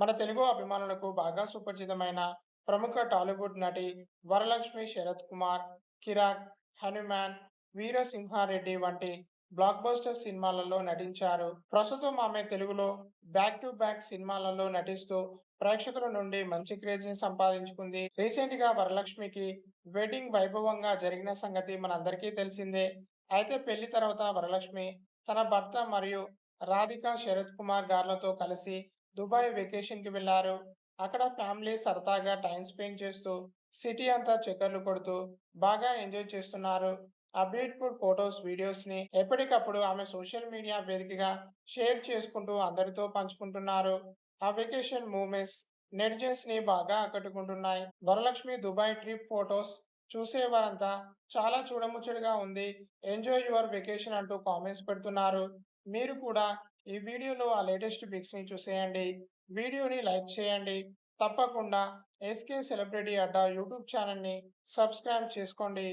మన తెలుగు అభిమానులకు బాగా సుపరిచితమైన ప్రముఖ టాలీవుడ్ నటి వరలక్ష్మి శరత్ కుమార్, కిరాక్, హనుమాన్, వీరసింహారెడ్డి వంటి బ్లాక్ బస్టర్ సినిమాలలో నటించారు. ప్రస్తుతం ఆమె తెలుగులో బ్యాక్ టు బ్యాక్ సినిమాలలో నటిస్తూ ప్రేక్షకుల నుండి మంచి క్రేజ్ ని సంపాదించుకుంది. రీసెంట్ గా వరలక్ష్మికి వెడ్డింగ్ వైభవంగా జరిగిన సంగతి మనందరికీ తెలిసిందే. అయితే పెళ్లి తర్వాత వరలక్ష్మి తన భర్త మరియు రాధిక శరత్ కుమార్ గార్లతో కలిసి దుబాయ్ వెకేషన్‌కి వెళ్లారు. అక్కడ ఫ్యామిలీ సరదాగా టైమ్ స్పెండ్ చేస్తూ, సిటీ అంతా చక్కర్లు కొడుతూ బాగా ఎంజాయ్ చేస్తున్నారు. ఆ బ్యూటిఫుల్ ఫోటోస్, వీడియోస్‌ని ఎప్పటికప్పుడు ఆమె సోషల్ మీడియా వేదికగా షేర్ చేసుకుంటూ అందరితో పంచుకుంటున్నారు. ఆ వెకేషన్ మూమెంట్స్ నెటిజన్స్‌ని బాగా ఆకట్టుకుంటున్నాయి. వరలక్ష్మి దుబాయ్ ట్రిప్ ఫోటోస్ చూసేవారంతా చాలా చూడముచ్చటగా ఉంది. ఎంజాయ్ యువర్ వెకేషన్ అంటూ కామెంట్స్ పెడుతున్నారు. మీరు కూడా ఈ వీడియోలో ఆ లేటెస్ట్ పిక్స్‌ని చూసేయండి. వీడియోని లైక్ చేయండి. తప్పకుండా ఎస్‌కే సెలబ్రిటీ అడ్డా యూట్యూబ్ ఛానెల్‌ని సబ్స్క్రైబ్ చేసుకోండి.